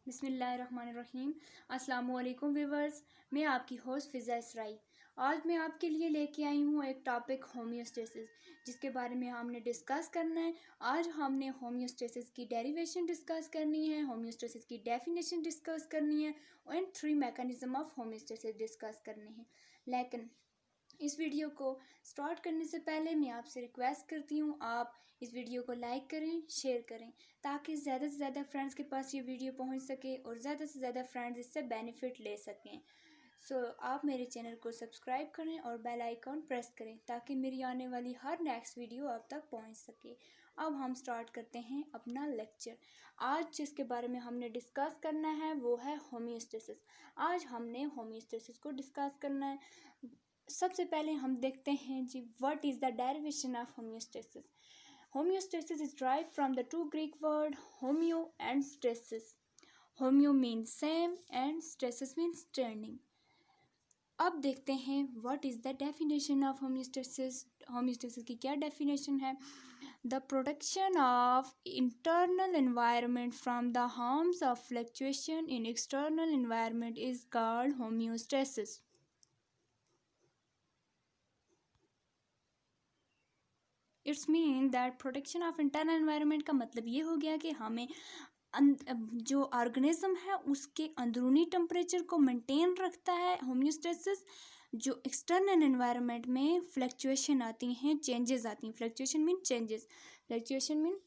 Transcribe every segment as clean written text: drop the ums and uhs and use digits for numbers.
बिस्मिल्लाहिर्रहमानिर्रहीम। अस्सलाम वालेकुम व्यूवर्स, मैं आपकी होस्ट फ़िज़ा इसराई। आज मैं आपके लिए लेके आई हूँ एक टॉपिक होम्योस्टेसिस, जिसके बारे में हमने डिस्कस करना है। आज हमने होम्योस्टेसिस की डेरिवेशन डिस्कस करनी है, होम्योस्टेसिस की डेफिनेशन डिस्कस करनी है and 3 mechanism of homeostasis discuss करने हैं। लेकिन इस वीडियो को स्टार्ट करने से पहले मैं आपसे रिक्वेस्ट करती हूँ, आप इस वीडियो को लाइक करें, शेयर करें, ताकि ज़्यादा से ज़्यादा फ्रेंड्स के पास ये वीडियो पहुँच सके और ज़्यादा से ज़्यादा फ्रेंड्स इससे बेनिफिट ले सकें। आप मेरे चैनल को सब्सक्राइब करें और बेल आइकॉन प्रेस करें, ताकि मेरी आने वाली हर नेक्स्ट वीडियो आप तक पहुँच सके। अब हम स्टार्ट करते हैं अपना लेक्चर। आज जिसके बारे में हमने डिस्कस करना है वो है होम्योस्टेसिस। आज हमने होम्योस्टेसिस को डिस्कस करना है। सबसे पहले हम देखते हैं जी, what is the derivation of homeostasis. Homeostasis is drive from the two Greek word homeo and stasis. Homeo means same and stasis means turning. अब देखते हैं what is the definition of homeostasis. Homeostasis की क्या definition है? The protection of internal environment from the harms of fluctuation in external environment is called homeostasis. It's mean that protection of internal environment का मतलब ये हो गया कि हमें जो ऑर्गेनिज्म है उसके अंदरूनी टेम्परेचर को मेंटेन रखता है होम्योस्टेसिस। जो एक्सटर्नल एनवायरनमेंट में फ्लक्चुएशन आती हैं, चेंजेस आती हैं, fluctuation mean changes, fluctuation mean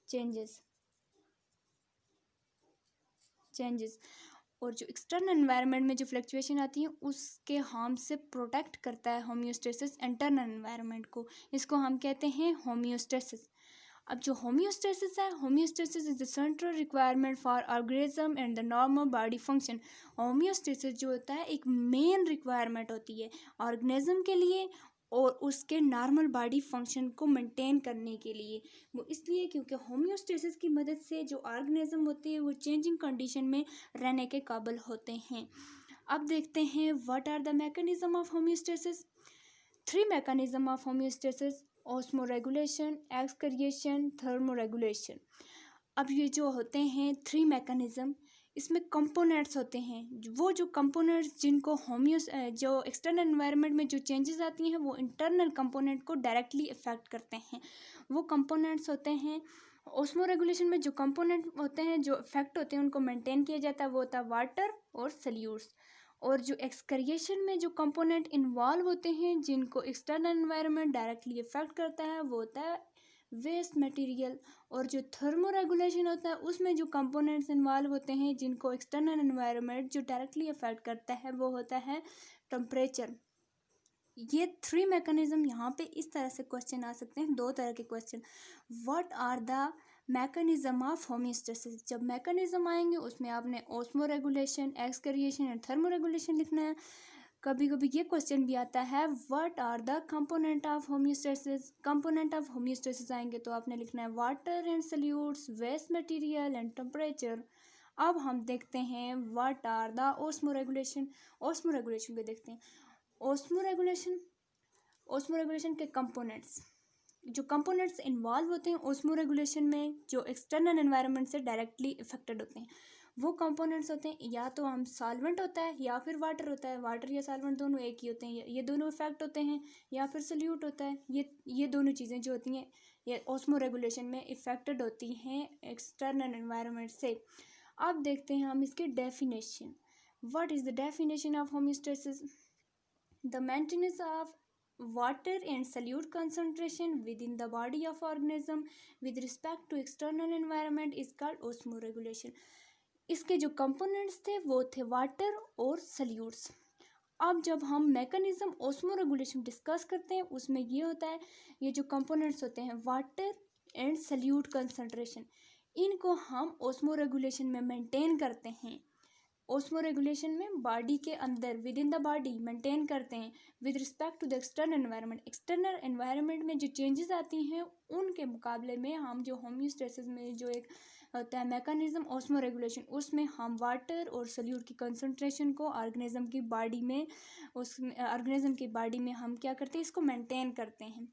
changes, changes. और जो एक्सटर्नल एनवायरनमेंट में जो फ्लक्चुएशन आती है उसके हार्म से प्रोटेक्ट करता है होम्योस्टेसिस इंटरनल एनवायरनमेंट को। इसको हम कहते हैं होम्योस्टेसिस। अब जो होम्योस्टेसिस है, homeostasis is the central requirement for organism and the normal body function. Homeostasis जो होता है एक मेन रिक्वायरमेंट होती है ऑर्गेनिज्म के लिए और उसके नॉर्मल बॉडी फंक्शन को मेंटेन करने के लिए। वो इसलिए क्योंकि होम्योस्टेसिस की मदद से जो ऑर्गेनिज्म होती है वो चेंजिंग कंडीशन में रहने के काबिल होते हैं। अब देखते हैं what are the mechanism of homeostasis. 3 mechanism of homeostasis: osmoregulation, excretion, thermoregulation. अब ये जो होते हैं 3 मैकेनिज्म, इसमें कंपोनेंट्स होते हैं। वो जो कंपोनेंट्स जिनको जो एक्सटर्नल एनवायरनमेंट में जो चेंजेस आती हैं वो इंटरनल कंपोनेंट को डायरेक्टली इफेक्ट करते हैं, वो कंपोनेंट्स होते हैं। ऑस्मो रेगुलेशन में जो कंपोनेंट होते हैं जो इफेक्ट होते हैं उनको मेंटेन किया जाता है, वो होता है वाटर और सल्यूट्स। और जो एक्सक्रिएशन में जो कंपोनेंट इन्वॉल्व होते हैं जिनको एक्सटर्नल एनवायरनमेंट डायरेक्टली इफेक्ट करता है वो होता है वेस्ट मटेरियल। और जो थर्मो रेगुलेशन होता है उसमें जो कंपोनेंट्स इन्वॉल्व होते हैं जिनको एक्सटर्नल एनवायरनमेंट जो डायरेक्टली अफेक्ट करता है वो होता है टेम्परेचर। ये 3 मैकेनिज्म यहाँ पे इस तरह से क्वेश्चन आ सकते हैं, 2 तरह के question. What are the mechanism of homeostasis. जब मैकेनिज्म आएंगे उसमें आपने osmoregulation, excretion and thermoregulation लिखना है। कभी कभी ये क्वेश्चन भी आता है what are the component of homeostasis. Component of homeostasis आएंगे तो आपने लिखना है water and solutes, waste material and temperature. अब हम देखते हैं what are the osmoregulation. Osmoregulation को देखते हैं। ऑस्मो रेगुलेशन के कंपोनेंट्स, जो कंपोनेंट्स इन्वॉल्व होते हैं ऑस्मो रेगुलेशन में जो एक्सटर्नल एनवायरनमेंट से डायरेक्टली इफेक्टेड होते हैं, वो कंपोनेंट्स होते हैं या तो हम सॉल्वेंट होता है या फिर वाटर होता है। वाटर या सॉल्वेंट दोनों एक ही होते हैं, ये दोनों इफेक्ट होते हैं। या फिर सल्यूट होता है। ये दोनों चीज़ें जो होती हैं ये ऑस्मो रेगुलेशन में इफेक्टेड होती हैं एक्सटर्नल एनवायरनमेंट से। अब देखते हैं हम इसके definition. What is the definition of homeostasis? The maintenance of water and solute concentration within the body of organism with respect to external environment is called osmoregulation. इसके जो कंपोनेंट्स थे वो थे वाटर और सल्यूट्स। अब जब हम मैकेनिज्म ऑस्मो रेगुलेशन डिस्कस करते हैं उसमें ये होता है, ये जो कंपोनेंट्स होते हैं वाटर एंड सल्यूट कंसंट्रेशन, इनको हम ऑस्मो रेगुलेशन में मेंटेन करते हैं। ऑस्मो रेगुलेशन में बॉडी के अंदर within the body maintain करते हैं with respect to the external environment. External environment में जो चेंजेस आती हैं उनके मुकाबले में हम जो होम्योस्टेसिस में जो एक होता है मैकेनिज्म ऑस्मो रेगुलेशन, उसमें हम वाटर और सल्यूट की कंसंट्रेशन को ऑर्गेनिज्म की बॉडी में हम क्या करते हैं, इसको मेंटेन करते हैं।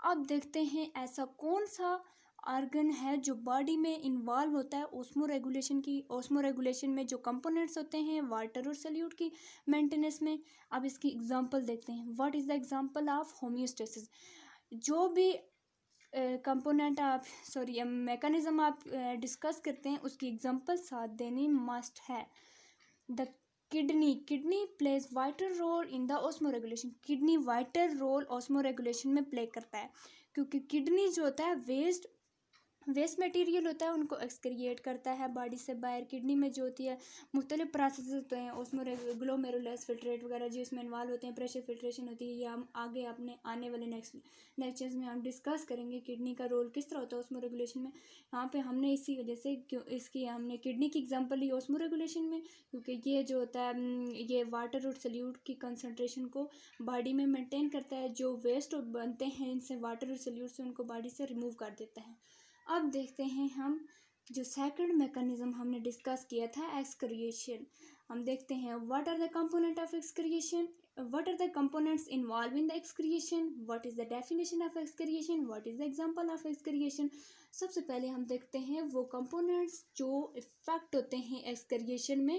अब देखते हैं ऐसा कौन सा ऑर्गन है जो बॉडी में इन्वॉल्व होता है ऑस्मो रेगुलेशन में जो कंपोनेंट्स होते हैं वाटर और सॉल्यूट की मेंटेनेंस में। अब इसकी एग्जांपल देखते हैं। What is the example of homeostasis? जो भी कंपोनेंट आप मैकेनिज्म आप डिस्कस करते हैं उसकी एग्जांपल साथ देनी मस्ट है। The kidney plays vital role in the osmoregulation. Kidney vital role osmoregulation में प्ले करता है, क्योंकि किडनी जो होता है वेस्ट मटेरियल होता है उनको एक्सक्रिएट करता है बॉडी से बाहर। किडनी में जो होती है मुख्तलिफ प्रोसेस होते हैं उसमें ग्लोमेरुलस फिल्ट्रेट वगैरह जो इसमें इन्वॉल्व होते हैं, प्रेशर फिल्ट्रेशन होती है। ये हम आगे अपने आने वाले नेक्स्ट लेक्चर्स में हम डिस्कस करेंगे किडनी का रोल किस तरह होता है ऑस्मो रेगुलेशन में। यहाँ पे हमने इसी वजह से हमने किडनी की एग्जांपल ली ऑस्मो रेगुलेशन में, क्योंकि ये जो होता है ये वाटर और सल्यूट की कंसनट्रेशन को बॉडी में मेंटेन करता है। जो वेस्ट बनते हैं इनसे वाटर और सल्यूट से उनको बॉडी से रिमूव कर देता है। अब देखते हैं हम जो सेकंड मैकेनिज्म हमने डिस्कस किया था एक्सक्रिएशन। हम देखते हैं what are the component of excretion, what are the components involve in the excretion, what is the definition of excretion, what is the example of excretion. सबसे पहले हम देखते हैं वो कंपोनेंट्स जो इफेक्ट होते हैं एक्सक्रिएशन में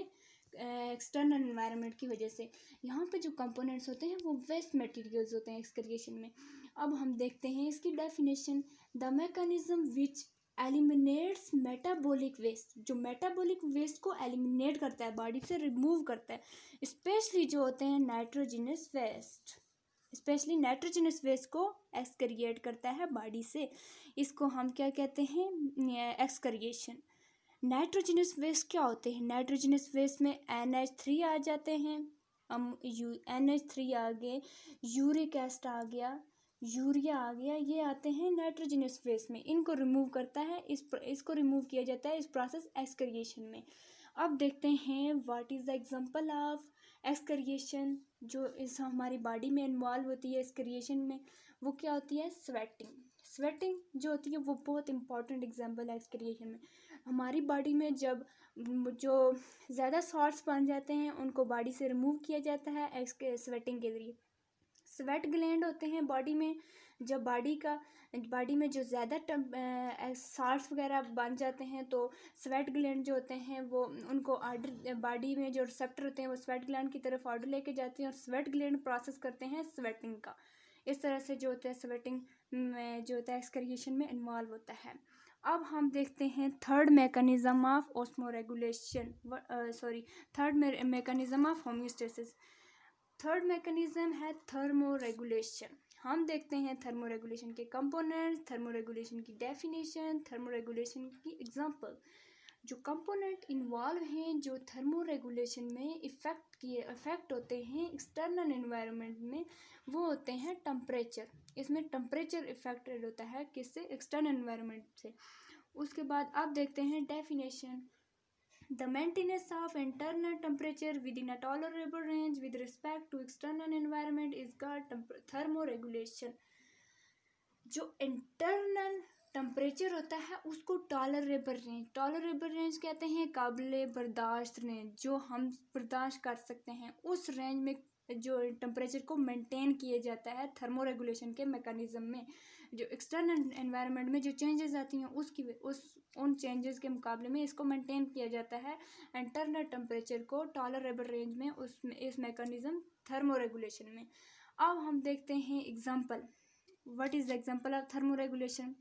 एक्सटर्नल एनवायरनमेंट की वजह से। यहाँ पे जो कंपोनेंट्स होते हैं वो वेस्ट मटेरियल्स होते हैं एक्सक्रिएशन में। अब हम देखते हैं इसकी definition. The mechanism which eliminates metabolic waste, जो मेटाबॉलिक वेस्ट को एलिमिनेट करता है बॉडी से रिमूव करता है, स्पेशली जो होते हैं नाइट्रोजनस वेस्ट को एक्सक्रिएट करता है बॉडी से। इसको हम क्या कहते हैं एक्सक्रिएशन। नाइट्रोजनस वेस्ट क्या होते हैं? नाइट्रोजनस वेस्ट में NH3 आ जाते हैं, NH3 आ गए, यूरिक एसिड आ गया, यूरिया आ गया, ये आते हैं नाइट्रोजनस वेस्ट में। इनको रिमूव करता है, इसको रिमूव किया जाता है इस प्रोसेस एक्सक्रिएशन में। अब देखते हैं what is the example of excretion जो इस हमारी बॉडी में इन्वॉल्व होती है एक्सक्रिएशन में। वो क्या होती है? स्वेटिंग जो होती है वो बहुत इंपॉर्टेंट एग्जांपल है एक्सक्रिएशन में। हमारी बॉडी में जब जो ज़्यादा सॉल्ट्स बन जाते हैं उनको बॉडी से रिमूव किया जाता है स्वेटिंग के ज़रिए। स्वेट ग्लैंड होते हैं बॉडी में, जब बॉडी में जो ज़्यादा सॉल्ट्स वगैरह बन जाते हैं तो स्वेट ग्लैंड जो होते हैं वो उनको ऑर्डर, बॉडी में जो रिसेप्टर होते हैं वो स्वेट ग्लैंड की तरफ ऑर्डर लेके जाते हैं और स्वेट ग्लैंड प्रोसेस करते हैं स्वेटिंग का। इस तरह से जो होता है स्वेटिंग में जो होता है एक्सक्रिएशन में इन्वॉल्व होता है। अब हम देखते हैं third mechanism of osmo regulation, third mechanism of homeostasis. Third mechanism है थर्मोरेगुलेशन। हम देखते हैं थर्मोरेगुलेशन के कंपोनेंट्स, थर्मोरेगुलेशन की डेफिनेशन, थर्मोरेगुलेशन की एग्जांपल। जो कंपोनेंट इन्वॉल्व हैं जो थर्मोरेगुलेशन में इफेक्ट होते हैं एक्सटर्नल एनवायरनमेंट में, वो होते हैं टेम्परेचर। इसमें टेम्परेचर इफेक्टेड होता है किससे? एक्सटर्नल एनवायरनमेंट से। उसके बाद आप देखते हैं definition. The maintenance of internal temperature within a tolerable range with respect to external environment is called thermoregulation. जो इंटरनल टेम्परेचर होता है उसको टॉलरेबल रेंज कहते हैं, काबिले बर्दाश्त रेंज, जो हम बर्दाश्त कर सकते हैं उस रेंज में जो टेम्परेचर को मेंटेन किया जाता है थर्मोरेगुलेशन के मैकेनिज्म में। जो एक्सटर्नल एनवायरनमेंट में जो चेंजेस आती हैं उन चेंजेस के मुकाबले में इसको मेंटेन किया जाता है इंटरनल टेम्परेचर को टॉलरेबल रेंज में, उसमें इस मैकेनिज्म थर्मोरेगुलेशन में। अब हम देखते हैं example. What is the example of thermoregulation?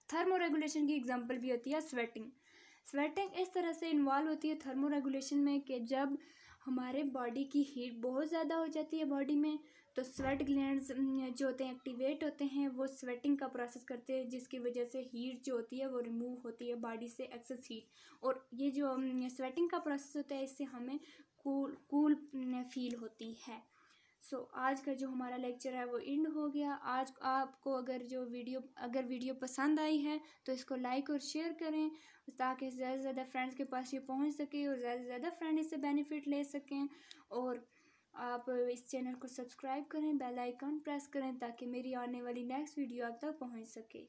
Thermoregulation की एग्जांपल भी होती है स्वेटिंग इस तरह से इन्वॉल्व होती है थर्मोरेगुलेशन में कि जब हमारे बॉडी की हीट बहुत ज़्यादा हो जाती है बॉडी में तो स्वेट ग्लैंड्स जो होते हैं एक्टिवेट होते हैं, वो स्वेटिंग का प्रोसेस करते हैं जिसकी वजह से हीट जो होती है वो रिमूव होती है बॉडी से, एक्सेस हीट। और ये जो स्वेटिंग का प्रोसेस होता है इससे हमें कूल फील होती है। आज का जो हमारा लेक्चर है वो एंड हो गया। आज आपको अगर वीडियो पसंद आई है तो इसको लाइक और शेयर करें ताकि ज़्यादा से ज़्यादा फ्रेंड्स के पास ये पहुंच सके और ज़्यादा से ज़्यादा फ्रेंड इससे बेनिफिट ले सकें। और आप इस चैनल को सब्सक्राइब करें, बेल आइकन प्रेस करें ताकि मेरी आने वाली नेक्स्ट वीडियो आप तक पहुंच सके।